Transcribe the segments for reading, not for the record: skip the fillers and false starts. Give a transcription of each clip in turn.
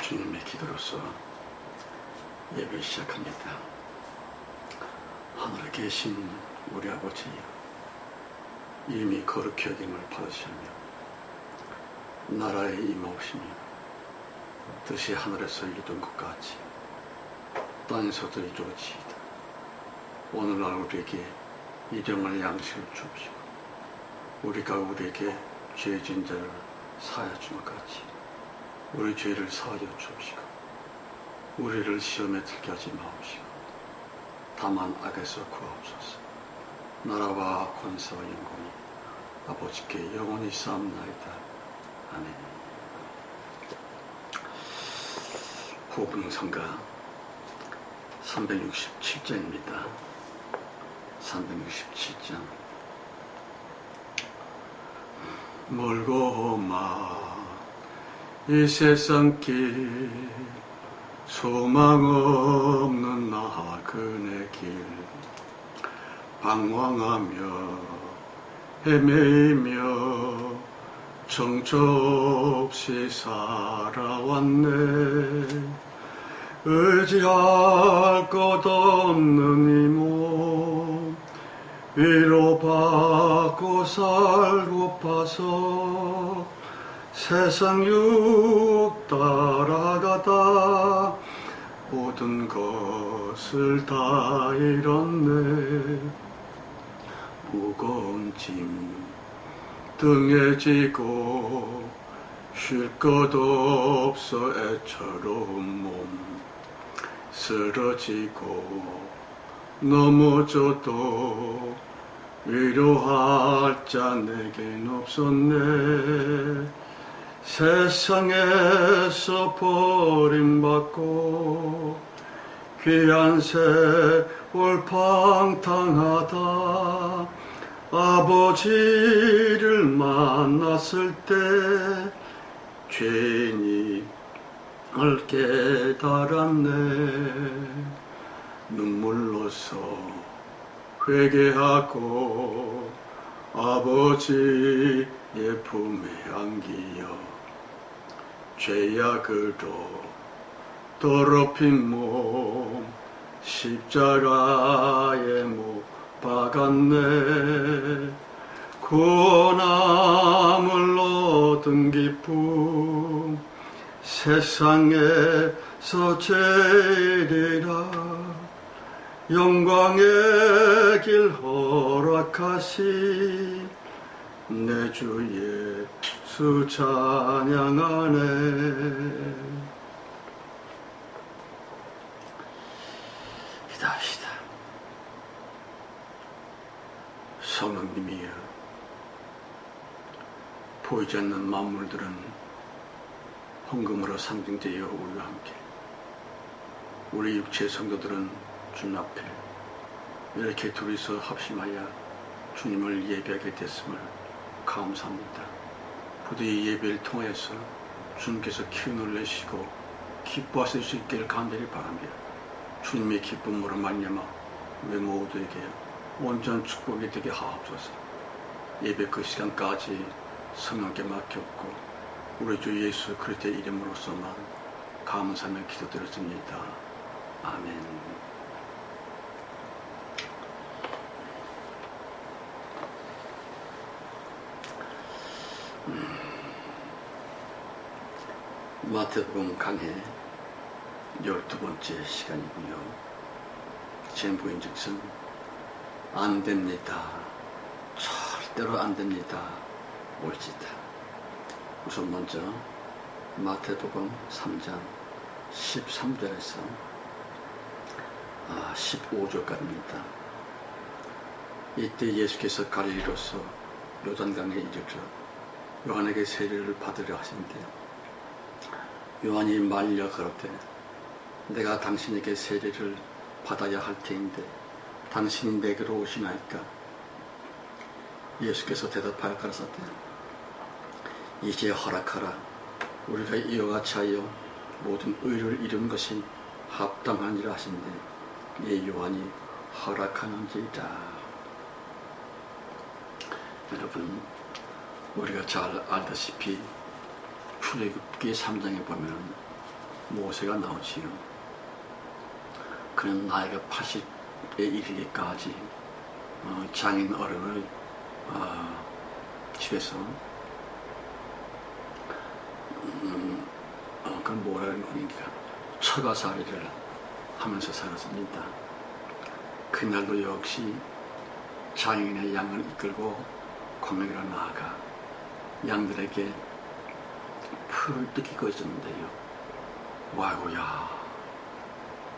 주님의 기도로서 예배를 시작합니다. 하늘에 계신 우리 아버지, 이름이 거룩히 여김을 받으시며 나라에 임하오시며 뜻이 하늘에서 이루던 것 같이 땅에서도 이루어지이다. 오늘날 우리에게 일용할 양식을 주옵시고 우리가 우리에게 죄진 자를 사하여 준 것 같이 우리 죄를 사하여 주옵시고 우리를 시험에 들게 하지 마옵시고 다만 악에서 구하옵소서. 나라와 권세와 영광이 아버지께 영원히 쌓옵나이다. 아멘. 호흡응성가 367장입니다. 367장. 멀고 마 이 세상 길 소망 없는 나그네 길 방황하며 헤매이며 정처 없이 살아왔네. 의지할 것 없는 이 몸 위로받고 살고파서 세상 육 따라가다 모든 것을 다 잃었네. 무거운 짐 등에 지고 쉴 것 없어 애처로운 몸 쓰러지고 넘어져도 위로할 자 내겐 없었네. 세상에서 버림받고 귀한 세월 방탕하다 아버지를 만났을 때 죄인이 을 깨달았네. 눈물로서 회개하고 아버지의 품에 안기어 죄악으로 더럽힌 몸 십자가에 못 박았네. 구원함을 얻은 기쁨 세상에서 제일이라 영광의 길 허락하시 내 주 예수 찬양하네. 기도합시다. 성령님이여, 보이지 않는 만물들은 헌금으로 상징되어 우리와 함께, 우리 육체의 성도들은 주님 앞에 이렇게 둘이서 합심하여 주님을 예배하게 됐음을 감사합니다. 부디 이 예배를 통해서 주님께서 기운을 내시고 기뻐하실 수 있기를 간절히 바랍니다. 주님의 기쁨으로 말미암아 우리 모두에게 온전한 축복이 되게 하옵소서. 예배 그 시간까지 성령께 맡겼고 우리 주 예수 그리스도의 이름으로서만 감사하며 기도드렸습니다. 아멘. 마태복음 강해 12번째 시간이고요. 제목인즉슨 안 됩니다. 절대로 안 됩니다. 옳지다. 우선 먼저 마태복음 3장 13절에서 15절까지입니다. 이때 예수께서 갈릴리로서 요단강에 이르러 요한에게 세례를 받으려 하신대 요한이 말려 가로되 내가 당신에게 세례를 받아야 할 터인데 당신이 내게로 오시나이까? 예수께서 대답하여 가라사대 이제 허락하라. 우리가 이와 같이 하여 모든 의를 이룬 것이 합당하니라 하신대 예 요한이 허락하는지라. 여러분, 우리가 잘 알다시피 출애굽기 3장에 보면 모세가 나오지요. 그는 나이가 80에 이르기까지 장인 어른을 집에서 그 뭐라는 거니까 처가살이를 하면서 살았습니다. 그날도 역시 장인의 양을 이끌고 광야로 나아가 양들에게 풀을 뜯기고 있었는데요. 와이고야,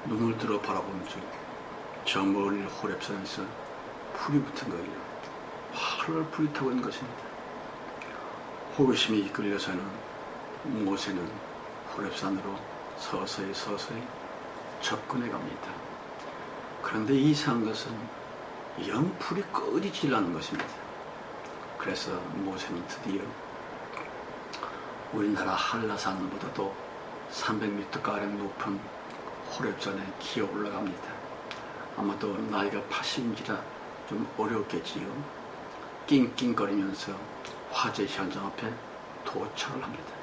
눈을 들어 바라본 저 멀리 호렙산에서 풀이 붙은 거예요. 활을 불이 타고 있는 것입니다. 호기심이 이끌려서는 모세는 호렙산으로 서서히 접근해 갑니다. 그런데 이상한 것은 영 풀이 꺼지질 않는 것입니다. 그래서 모세는 드디어 우리나라 한라산보다도 300m가량 높은 호렙산에 기어 올라갑니다. 아마도 나이가 80인지라 좀 어려웠겠지요. 낑낑거리면서 화재 현장 앞에 도착을 합니다.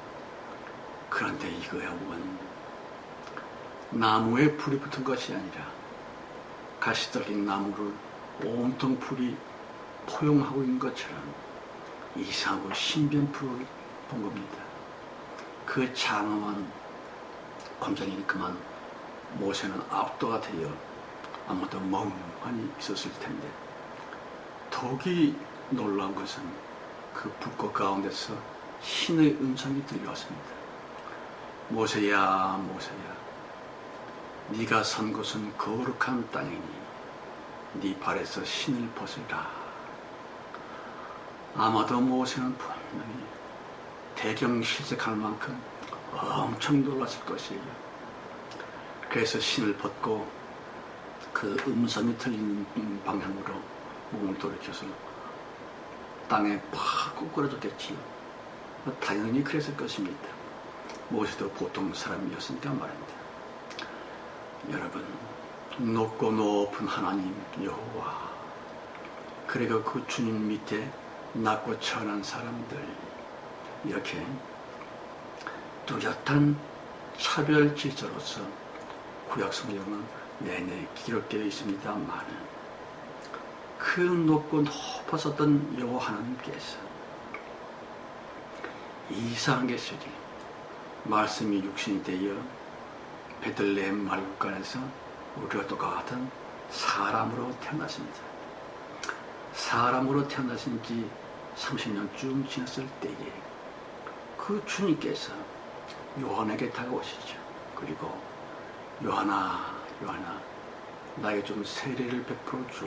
그런데 이거야 원 나무에 불이 붙은 것이 아니라 가시떨린 나무를 온통 불이 포용하고 있는 것처럼 이상하고 신비한 불을 본 겁니다. 그 장엄한 광경이 그만 모세는 압도가 되어 아마도 멍하니 있었을 텐데, 더욱이 놀라운 것은 그 불꽃 가운데서 신의 음성이 들려왔습니다. 모세야, 모세야, 네가 선 곳은 거룩한 땅이니 네 발에서 신을 벗으라. 아마도 모세는 분명히 대경실색할 만큼 엄청 놀랐을 것이에요. 그래서 신을 벗고 그 음성이 들리는 방향으로 몸을 돌이켜서 땅에 팍 꼬꾸라졌겠지요. 당연히 그랬을 것입니다. 모세도 보통 사람이었으니까 말입니다. 여러분, 높고 높은 하나님 여호와, 그리고 그 주님 밑에 낮고 천한 사람들, 이렇게 뚜렷한 차별 질서로서 구약 성경은 내내 기록되어 있습니다만, 그 높고 높아섰던 여호와 하나님께서 이상한 것이지 말씀이 육신이 되어 베들레헴 말국간에서 우리가 똑같은 사람으로 태어났습니다. 사람으로 태어나신 지 30년쯤 지났을 때에 그 주님께서 요한에게 다가오시죠. 그리고 요한아, 요한아, 나에게 좀 세례를 베풀어 줘.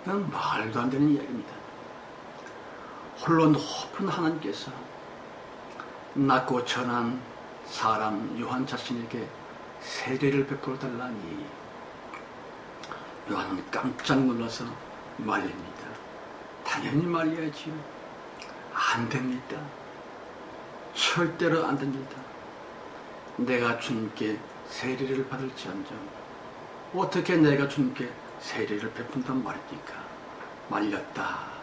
이건 말도 안 되는 이야기입니다. 홀로 높은 하나님께서 낮고 천한 사람 요한 자신에게 세례를 베풀어 달라니, 요한은 깜짝 놀라서 말립니다. 당연히 말려야지요. 안 됩니다. 절대로 안 됩니다. 내가 주님께 세례를 받을지언정 어떻게 내가 주님께 세례를 베푼단 말입니까? 말렸다.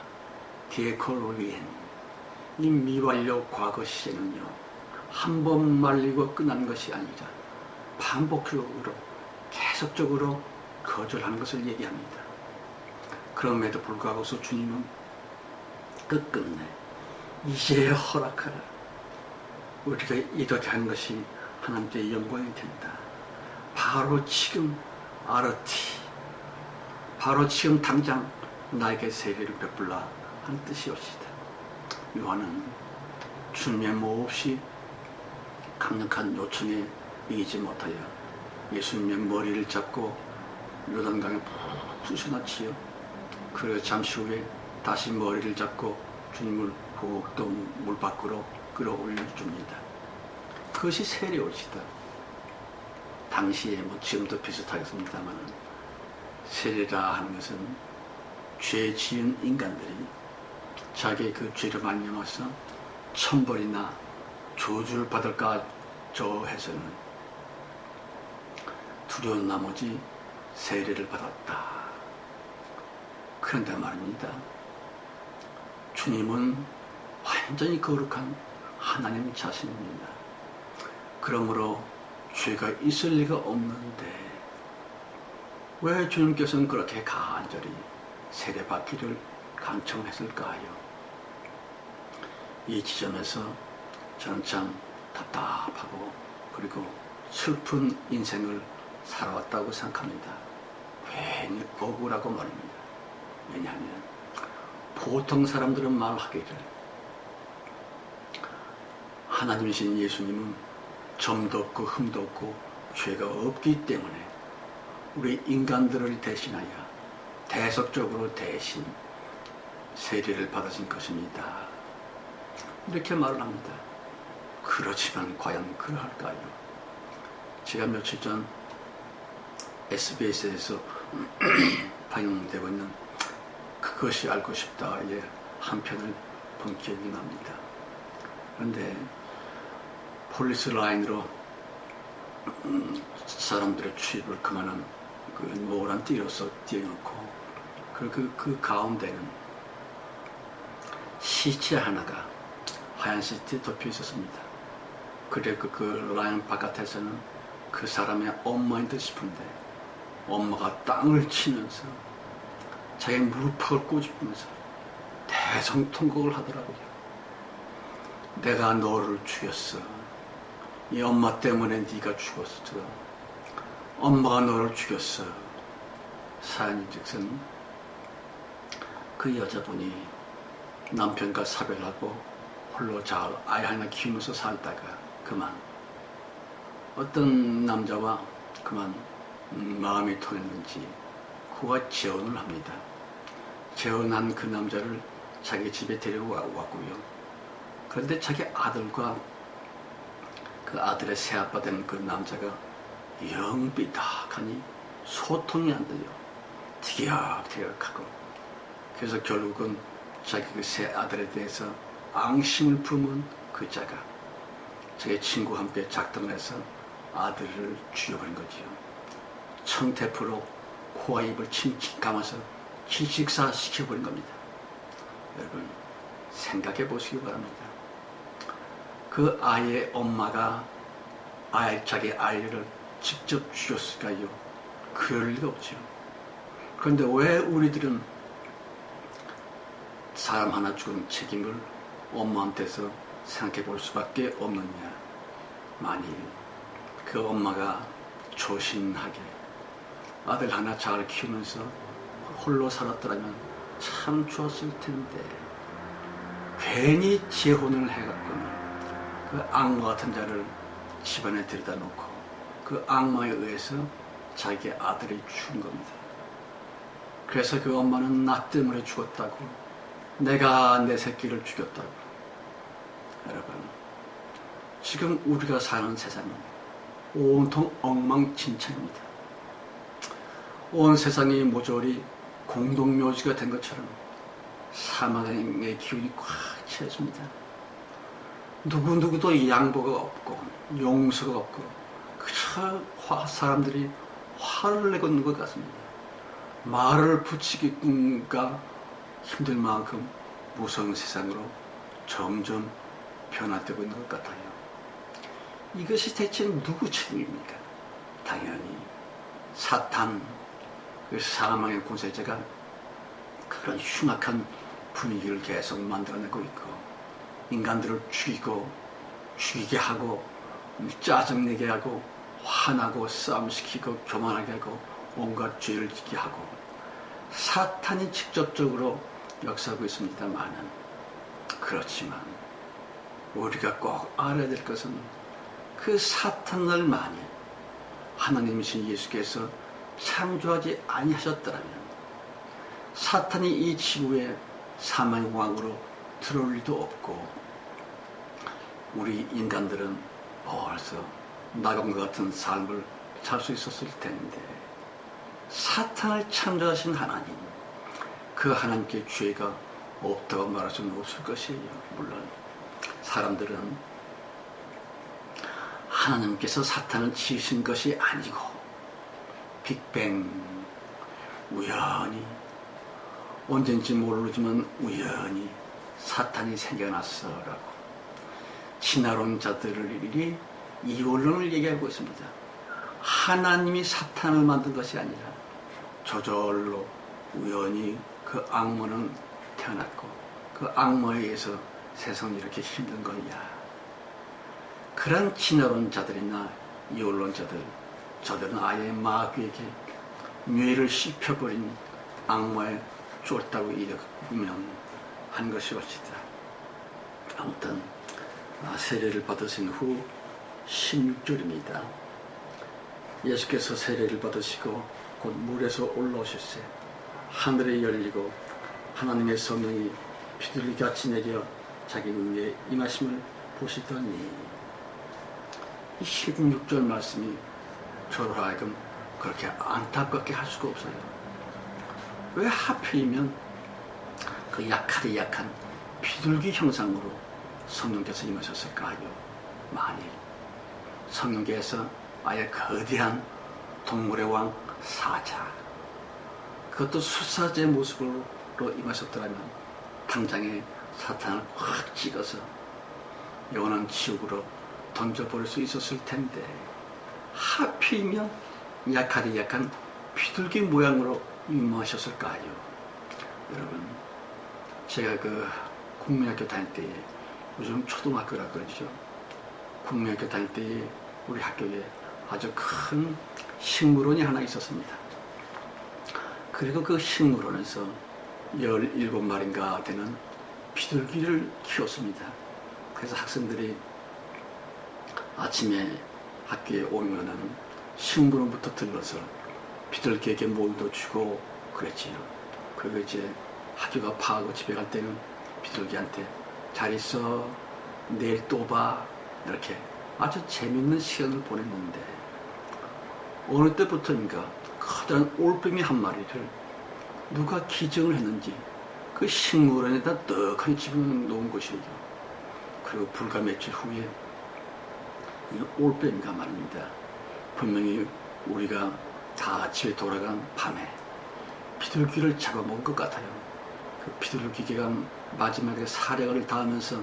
디에콜로리엔, 이 미완료 과거 시제는요, 한 번 말리고 끝난 것이 아니라 반복적으로 계속적으로 거절하는 것을 얘기합니다. 그럼에도 불구하고 주님은 끝끝내 이제 허락하라. 우리가 이렇게 하는 것이 하나님께 영광이 된다. 바로 지금 아르티, 바로 지금 당장 나에게 세례를 베풀라 하는 뜻이옵시다. 요한은 주님의 몹시 강력한 요청에 이기지 못하여 예수님의 머리를 잡고 요단강에 푹 쑤셔넣지요. 그리고 잠시 후에 다시 머리를 잡고 주님을 훅 또 물 밖으로 끌어올려줍니다. 그것이 세례옷이다. 당시에 지금도 비슷하겠습니다만, 세례라 하는 것은 죄 지은 인간들이 자기의 그 죄를 말미암아서 천벌이나 저주를 받을까 저 해서는 두려운 나머지 세례를 받았다. 그런데 말입니다. 주님은 완전히 거룩한 하나님 자신입니다. 그러므로 죄가 있을 리가 없는데 왜 주님께서는 그렇게 간절히 세례받기를 간청했을까요? 이 지점에서 저는 참 답답하고 그리고 슬픈 인생을 살아왔다고 생각합니다. 괜히 억울하고 말입니다. 왜냐하면 보통 사람들은 말하기를 하나님이신 예수님은 점도 없고 흠도 없고 죄가 없기 때문에 우리 인간들을 대신하여 대속적으로 대신 세례를 받으신 것입니다. 이렇게 말을 합니다. 그렇지만 과연 그러할까요? 제가 며칠 전 SBS에서 방영되고 있는 그것이 알고 싶다의 한 편을 본 기억이 납니다. 그런데 폴리스 라인으로 사람들의 출입을 그만한 그 노란 띠로서 띄워놓고 그 가운데는 시체 하나가 하얀 시트에 덮여 있었습니다. 그리고 그 라인 바깥에서는 그 사람의 엄마인 듯 싶은데 엄마가 땅을 치면서 자기 무릎을 꼬집으면서 대성통곡을 하더라고요. 내가 너를 죽였어. 이 엄마 때문에 네가 죽었어. 엄마가 너를 죽였어. 사연인즉슨 그 여자분이 남편과 사별하고 홀로 아이 하나 키우면서 살다가 그만 어떤 남자와 그만 마음이 통했는지 그가 재혼을 합니다. 재혼한 그 남자를 자기 집에 데려왔고요. 그런데 자기 아들과 그 아들의 새아빠 된 그 남자가 영 삐딱하니 소통이 안 돼요. 티격태격하고. 그래서 결국은 자기 그 새 아들에 대해서 앙심을 품은 그 자가 자기 친구와 함께 작정을 해서 아들을 죽여버린 거지요. 청테프로 코와 입을 칭칭 감아서 질식사 시켜버린 겁니다. 여러분 생각해 보시기 바랍니다. 그 아이의 엄마가 자기 아이를 직접 죽였을까요? 그럴 리가 없죠. 그런데 왜 우리들은 사람 하나 죽은 책임을 엄마한테서 생각해 볼 수밖에 없느냐? 만일 그 엄마가 조신하게 아들 하나 잘 키우면서 홀로 살았더라면 참 좋았을 텐데 괜히 재혼을 해갖고는 그 악마 같은 자를 집안에 들여다 놓고 그 악마에 의해서 자기 아들이 죽은 겁니다. 그래서 그 엄마는 나 때문에 죽었다고, 내가 내 새끼를 죽였다고. 여러분, 지금 우리가 사는 세상은 온통 엉망진창입니다. 온 세상이 모조리 공동묘지가 된 것처럼 사망의 기운이 꽉 차있습니다. 누구누구도 양보가 없고 용서가 없고 그저 사람들이 화를 내고 있는 것 같습니다. 말을 붙이기가 힘들 만큼 무서운 세상으로 점점 변화되고 있는 것 같아요. 이것이 대체 누구 책임입니까? 당연히 사탄, 그 사망의 권세자가 그런 흉악한 분위기를 계속 만들어내고 있고 인간들을 죽이게 하고 짜증내게 하고 화나고 싸움시키고 교만하게 하고 온갖 죄를 짓게 하고 사탄이 직접적으로 역사하고 있습니다만은, 그렇지만 우리가 꼭 알아야 될 것은 그 사탄을 만일 하나님이신 예수께서 창조하지 아니하셨더라면 사탄이 이 지구에 사망의 왕으로 들어올 리도 없고 우리 인간들은 벌써 낙원과 같은 삶을 살 수 있었을 텐데, 사탄을 창조하신 하나님, 그 하나님께 죄가 없다고 말할 수는 없을 것이에요. 물론 사람들은 하나님께서 사탄을 지으신 것이 아니고 빅뱅 우연히, 언젠지 모르지만 우연히 사탄이 생겨났어라고, 진화론자들이 이원론을 얘기하고 있습니다. 하나님이 사탄을 만든 것이 아니라 저절로 우연히 그 악魔는 태어났고 그 악魔의해서 세상이 이렇게 힘든 거야. 그런 진화론자들이나 이원론자들, 저들은 아예 마귀에게 뇌를 씹혀버린 악마에 쫓다고 이르면 한 것이 옳지다. 아무튼 세례를 받으신 후 16절입니다. 예수께서 세례를 받으시고 곧 물에서 올라오실세 하늘이 열리고 하나님의 성령이 비둘기같이 내려 자기 위에 임하심을 보시더니 이 16절 말씀이 저로 하여금 그렇게 안타깝게 할 수가 없어요. 왜 하필이면 그 약하디 약한 비둘기 형상으로 성령께서 임하셨을까요? 만일 성령께서 아예 거대한 동물의 왕 사자, 그것도 수사제 모습으로 임하셨더라면 당장에 사탄을 확 찍어서 영원한 지옥으로 던져버릴 수 있었을 텐데 하필이면 약하디 약한 비둘기 모양으로 임하셨을까요? 여러분, 제가 그 국민학교 다닐 때에, 요즘 초등학교라 그러죠. 국민학교 다닐 때에 우리 학교에 아주 큰 식물원이 하나 있었습니다. 그리고 그 식물원에서 17마리인가 되는 비둘기를 키웠습니다. 그래서 학생들이 아침에 학교에 오면은 식물원부터 들러서 비둘기에게 물도 주고 그랬지요. 그리고 이제 학교가 파하고 집에 갈 때는 비둘기한테 잘 있어, 내일 또 봐, 이렇게 아주 재밌는 시간을 보냈는데 어느 때부터인가 커다란 올빼미 한 마리를 누가 기증을 했는지 그 식물원에다 떡하니 집어넣은 것이에요. 그리고 불과 며칠 후에 이 올빼미가 말입니다. 분명히 우리가 다 집에 돌아간 밤에 비둘기를 잡아먹은 것 같아요. 그 비둘기가 마지막에 사력을 다하면서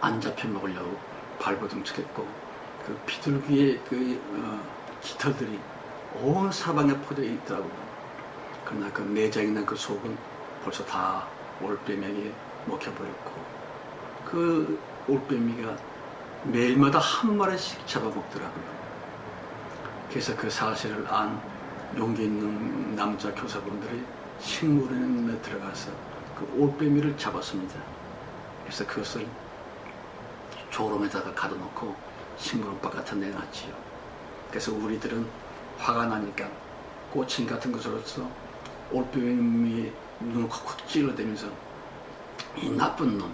안 잡혀 먹으려고 발버둥쳤고 그 비둘기의 깃털들이 온 사방에 퍼져 있더라고요. 그러나 그 내장이나 그 속은 벌써 다 올빼미에게 먹혀버렸고 그 올빼미가 매일마다 한 마리씩 잡아먹더라고요. 그래서 그 사실을 안 용기 있는 남자 교사분들이 식물원에 들어가서 그 올빼미를 잡았습니다. 그래서 그것을 조롱에다가 가둬놓고 식물원 바깥에 내놨지요. 그래서 우리들은 화가 나니까 꼬챙이 같은 것으로서 올빼미의 눈을 콱콱 찔러대면서 이 나쁜 놈,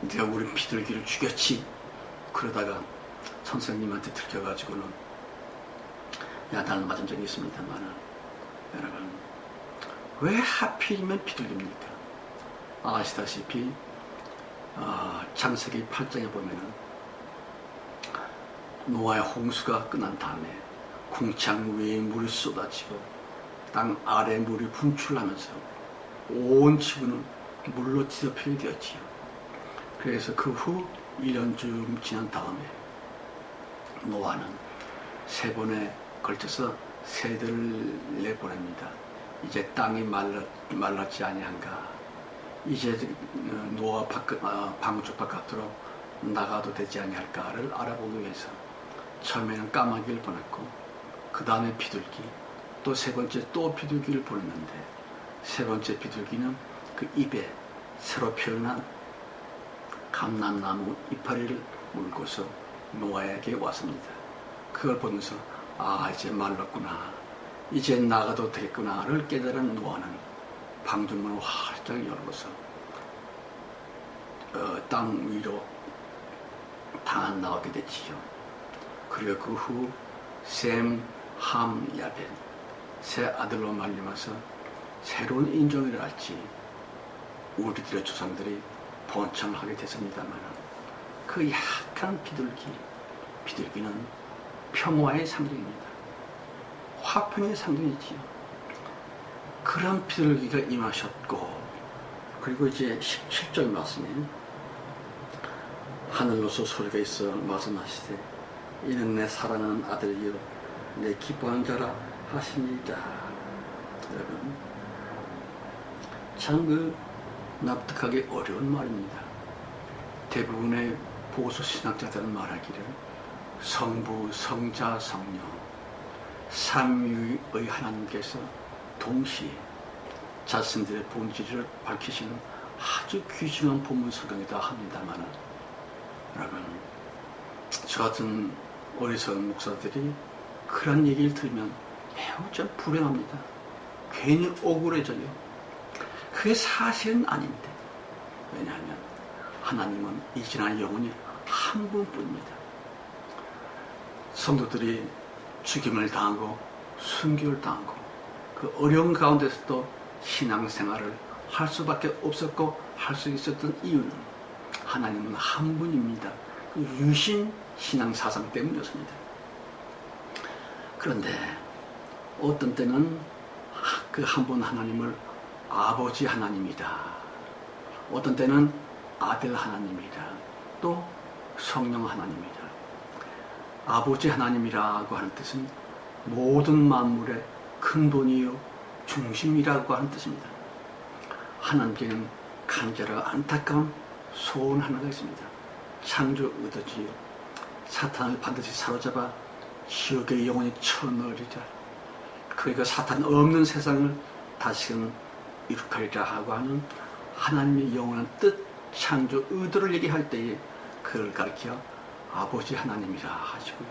네가 우리 비둘기를 죽였지. 그러다가 선생님한테 들켜가지고는 야단을 맞은 적이 있습니다만, 여러분, 왜 하필이면 비둘기입니까? 아시다시피 창세기 8장에 보면은 노아의 홍수가 끝난 다음에 궁창 위에 물이 쏟아지고 땅 아래 물이 분출하면서 온 지구는 물로 뒤덮이게 되었지요. 그래서 그 후 1년쯤 지난 다음에 노아는 3번에 걸쳐서 새들을 내보냅니다. 이제 땅이 말랐지 아니한가, 이제 노아 방주 바깥으로 나가도 되지 아니할까를 알아보기 위해서 처음에는 까마귀를 보냈고 그 다음에 비둘기, 또 3번째 또 비둘기를 보냈는데 3번째 비둘기는 그 입에 새로 피어난 감람나무 이파리를 물고서 노아에게 왔습니다. 그걸 보면서 이제 말랐구나, 이제 나가도 되겠구나를 깨달은 노아는 방주문을 활짝 열고서 땅 위로 다 나오게 됐지요. 그리고 그 후 셈, 함, 야벳 세 아들로 말미암아서 새로운 인종을 알지 우리들의 조상들이 번창을 하게 됐습니다만, 그 약한 비둘기는 평화의 상징입니다. 화평의 상징이지요. 그런 비둘기가 임하셨고, 그리고 이제 17절 말씀에 하늘로서 소리가 있어 말씀하시되 이는 내 사랑하는 아들이요 내 기뻐하는 자라 하십니다. 여러분, 참 납득하기 어려운 말입니다. 대부분의 보수 신학자들은 말하기를 성부, 성자, 성령 삼위의 하나님께서 동시에 자신들의 본질을 밝히시는 아주 귀중한 본문 성경이다 합니다만, 여러분, 저 같은 어리석은 목사들이 그런 얘기를 들으면 매우 좀 불행합니다. 괜히 억울해져요. 그게 사실은 아닌데, 왜냐하면 하나님은 이제나 영원히 한 분뿐입니다. 성도들이 죽임을 당하고 순교를 당하고 그 어려운 가운데서도 신앙생활을 할 수밖에 없었고 할 수 있었던 이유는 하나님은 한 분입니다. 그 유신 신앙사상 때문이었습니다. 그런데 어떤 때는 그 한 분 하나님을 아버지 하나님이다, 어떤 때는 아들 하나님이다, 또 성령 하나님이다. 아버지 하나님이라고 하는 뜻은 모든 만물의 근본이요 중심이라고 하는 뜻입니다. 하나님께는 간절하고 안타까운 소원 하나가 있습니다. 창조 의도지요. 사탄을 반드시 사로잡아 지옥에 영원히 쳐넣으리라. 그러니까 사탄 없는 세상을 다시금 이룩하리라 하고 하는 하나님의 영원한 뜻, 창조 의도를 얘기할 때에 그를 가리켜 아버지 하나님이라 하시고요.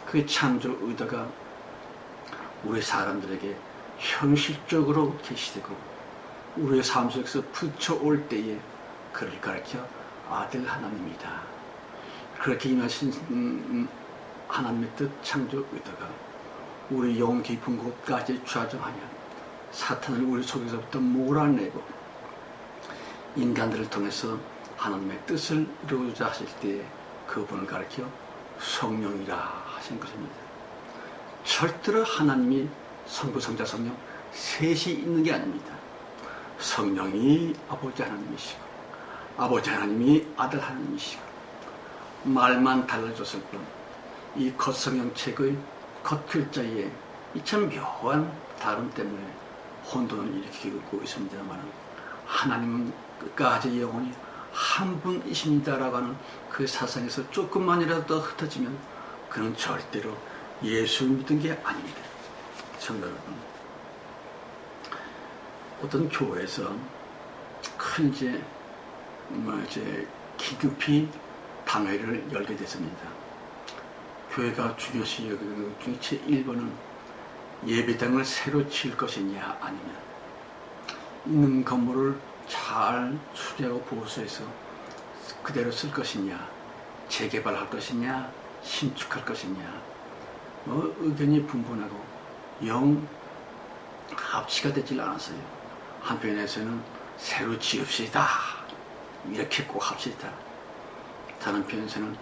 그 창조 의도가 우리 사람들에게 현실적으로 계시되고 우리의 삶 속에서 붙여올 때에 그를 가리켜 아들 하나님이다. 그렇게 임하신 하나님의 뜻, 창조 의도가 우리 영 깊은 곳까지 좌정하여 사탄을 우리 속에서부터 몰아내고 인간들을 통해서 하나님의 뜻을 이루고자 하실 때에 그분을 가리켜 성령이라 하신 것입니다. 절대로 하나님이 성부, 성자, 성령 셋이 있는 게 아닙니다. 성령이 아버지 하나님이시고 아버지 하나님이 아들 하나님이시고 말만 달라졌을 뿐 이 겉성형책의 겉글자에 이 참 묘한 다름 때문에 혼돈을 일으키고 있습니다만 하나님은 끝까지 영원히 한 분이십니다라고 하는 그 사상에서 조금만이라도 더 흩어지면 그는 절대로 예수를 믿은 게 아닙니다. 성도 여러분, 어떤 교회에서 큰 이제 기급히 당회를 열게 됐습니다. 교회가 중요시 여기는 제 1번은 예배당을 새로 지을 것이냐 아니면 있는 건물을 잘 수리하고 보수해서 그대로 쓸 것이냐, 재개발할 것이냐, 신축할 것이냐, 의견이 분분하고 영 합치가 되질 않았어요. 한편에서는 새로 지읍시다, 이렇게 꼭 합시다. 다른 편에서는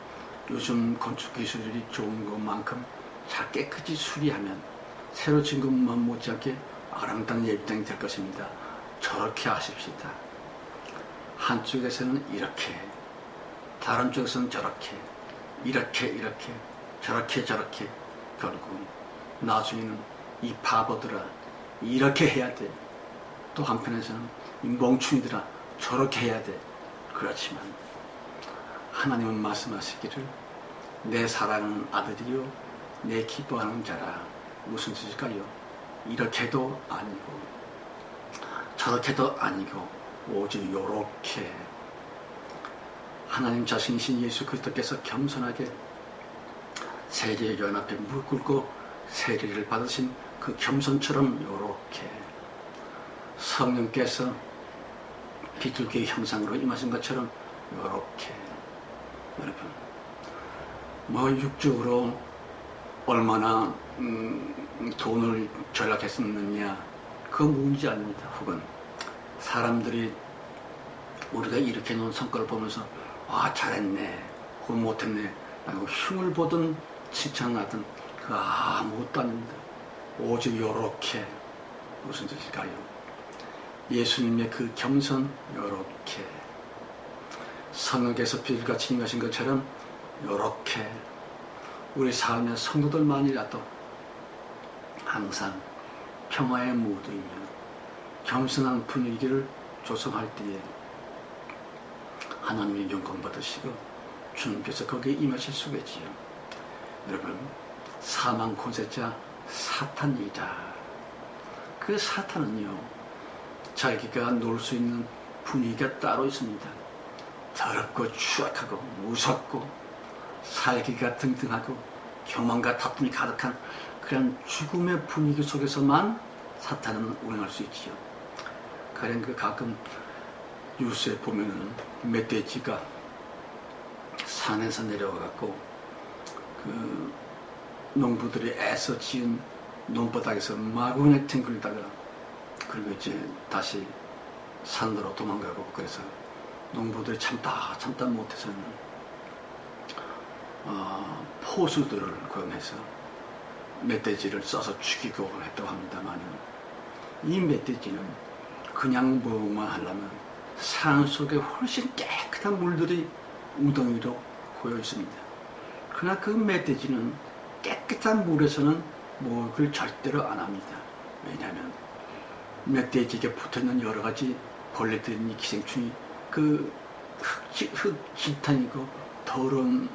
요즘 건축 기술이 좋은 것만큼 잘 깨끗이 수리하면 새로 지은 것만 못지않게 아름다운 예배당이 될 것입니다. 저렇게 하십시다. 한쪽에서는 이렇게, 다른 쪽에서는 저렇게, 이렇게 저렇게 결국 나중에는 이 바보들아 이렇게 해야 돼, 또 한편에서는 이 멍충이들아 저렇게 해야 돼. 그렇지만 하나님은 말씀하시기를 내 사랑하는 아들이요 내 기뻐하는 자라. 무슨 뜻일까요? 이렇게도 아니고 저렇게도 아니고 오직 요렇게 하나님 자신이신 예수 그리스도께서 겸손하게 세례의 요한 앞에 무릎 꿇고 세례를 받으신 그 겸손처럼 요렇게 성령께서 비둘기의 형상으로 임하신 것처럼 요렇게. 여러분, 육적으로 얼마나 돈을 절약했었느냐 그건 문제 아닙니다. 혹은 사람들이 우리가 이렇게 놓은 성과를 보면서 아 잘했네 혹은 못했네 라고 흉을 보든 칭찬을 하든 그거 아무것도 아닙니다. 오직 요렇게. 무슨 뜻일까요? 예수님의 그 겸손 요렇게. 성령께서 비둘기같이 임하신 것처럼 이렇게 우리 삶의 성도들만이라도 항상 평화의 무드이며 겸손한 분위기를 조성할 때에 하나님의 영광 받으시고 주님께서 거기에 임하실 수가 있지요. 여러분, 사망 권세자 사탄이다. 그 사탄은요, 자기가 놀 수 있는 분위기가 따로 있습니다. 더럽고 추악하고 무섭고 살기가 등등하고 교만과 다툼이 가득한 그런 죽음의 분위기 속에서만 사탄은 운행할 수 있지요. 가령 그 가끔 뉴스에 보면은 멧돼지가 산에서 내려와 갖고 그 농부들이 애써 지은 논바닥에서 마구니 뒹굴다가 그리고 이제 다시 산으로 도망가고, 그래서 농부들이 참다 못해서는 포수들을 구현해서 멧돼지를 써서 죽이고 했다고 합니다만, 이 멧돼지는 그냥 뭐만 하려면 산 속에 훨씬 깨끗한 물들이 우덩이로 고여 있습니다. 그러나 그 멧돼지는 깨끗한 물에서는 목욕을 절대로 안 합니다. 왜냐하면 멧돼지에게 붙어있는 여러 가지 벌레들이, 기생충이 그 흙지탄이고 더러운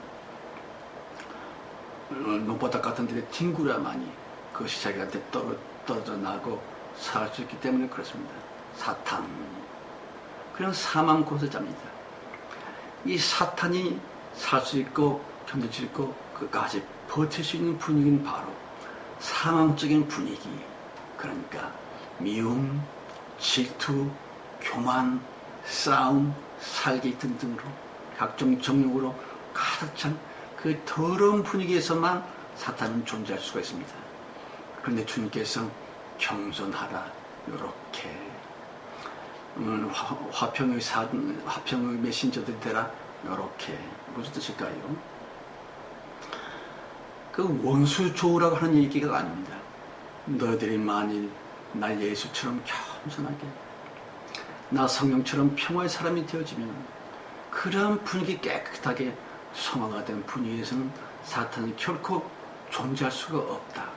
논바닥 같은 데에 뒹굴어야만이 그것이 자기한테 떨어져 나고 살 수 있기 때문에 그렇습니다. 사탄, 그런 사망 권세자입니다. 이 사탄이 살 수 있고 견딜 수 있고 그까지 버틸 수 있는 분위기는 바로 사망적인 분위기, 그러니까 미움, 질투, 교만, 싸움, 살기 등등으로 각종 정욕으로 가득 찬 그 더러운 분위기에서만 사탄은 존재할 수가 있습니다. 그런데 주님께서 겸손하라, 요렇게 화평의 메신저들이 되라, 요렇게. 무슨 뜻일까요? 그 원수 좋으라고 하는 얘기가 아닙니다. 너희들이 만일 나 예수처럼 겸손하게, 나 성령처럼 평화의 사람이 되어지면 그런 분위기 깨끗하게 성화가 된 분위기에서는 사탄이 결코 존재할 수가 없다.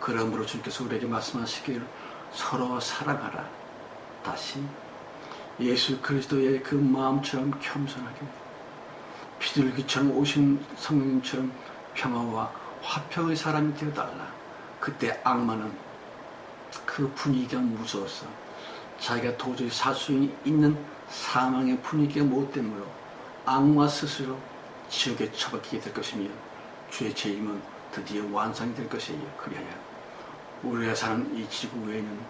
그러므로 주님께서 우리에게 말씀하시길 서로 사랑하라. 다시 예수 그리스도의 그 마음처럼 겸손하게, 비둘기처럼 오신 성령님처럼 평화와 화평의 사람이 되어달라. 그때 악마는 그 분위기가 무서워서 자기가 도저히 살 수 있는 사망의 분위기가 못 되므로 악마 스스로 지옥에 처박히게 될 것이며 주의 재임은 드디어 완성이 될 것이에요. 그리하여 우리가 사는 이 지구에는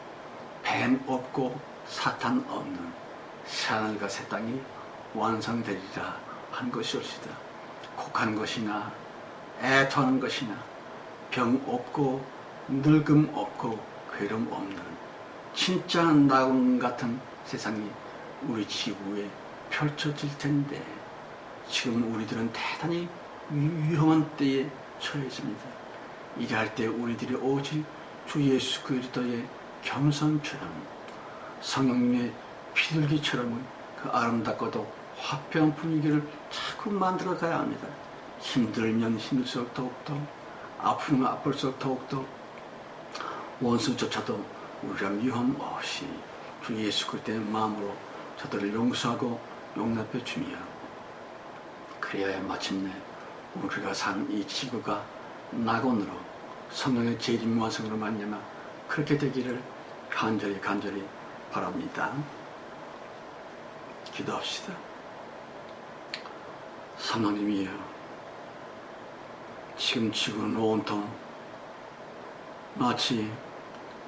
뱀 없고 사탄 없는 새하늘과 새 땅이 완성되리라 한 것이올시다. 곡한 것이나 애통하는 것이나 병 없고 늙음 없고 괴로움 없는 진짜 낙원 같은 세상이 우리 지구에 펼쳐질 텐데, 지금 우리들은 대단히 위험한 때에 처해 있습니다. 이러할 때 우리들이 오직 주 예수 그리스도의 겸손처럼, 성령님의 비둘기처럼 그 아름답고도 화평한 분위기를 자꾸 만들어 가야 합니다. 힘들면 힘들수록 더욱더, 아프면 아플수록 더욱더, 원수조차도 우리가 위험 없이 주 예수 그리스도의 마음으로 저들을 용서하고 용납해 주며, 그래야 마침내 우리가 사는 이 지구가 낙원으로 성령의 재림 완성으로 말미암아 그렇게 되기를 간절히 바랍니다. 기도합시다. 성령님이여, 지금 지구는 온통 마치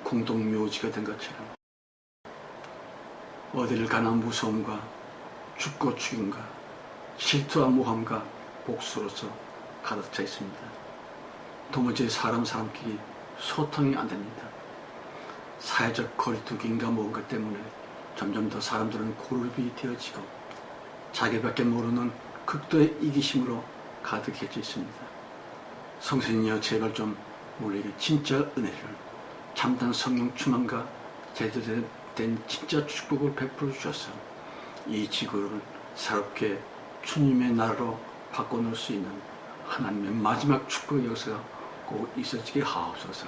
공동묘지가 된 것처럼 어디를 가나 무서움과 죽고 죽임과 질투와 모함과 복수로서 가득 차 있습니다. 도무지 사람끼리 소통이 안 됩니다. 사회적 거리두기인가 뭔가 때문에 점점 더 사람들은 고립이 되어지고 자기밖에 모르는 극도의 이기심으로 가득해져 있습니다. 성신이여, 제발 좀 우리에게 진짜 은혜를, 참된 성령 충만과 제대로 된 진짜 축복을 베풀어 주셔서 이 지구를 새롭게 주님의 나라로 바꿔놓을 수 있는 하나님의 마지막 축복의 역사가 꼭 있어지게 하옵소서.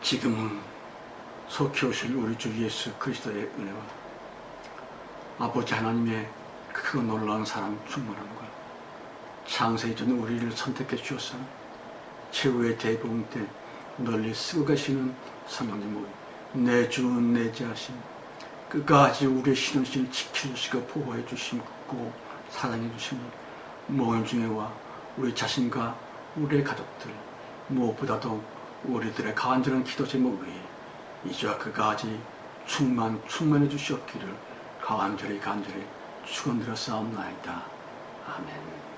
지금은 속히 오실 우리 주 예수 그리스도의 은혜와 아버지 하나님의 크고 놀라운 사랑 충만함과 창세기 전 우리를 선택해 주셔서 최후의 대복음 때 널리 쓰고 가시는 성령님, 내 주 내 자신 끝까지 우리의 신원신을 지켜주시고 보호해 주시고 사랑해 주시는 모임 중에와 우리 자신과 우리의 가족들, 무엇보다도 우리들의 간절한 기도 제목 위에 이제와 그까지 충만해 주시옵기를 간절히 축원드려 싸움나이다. 아멘.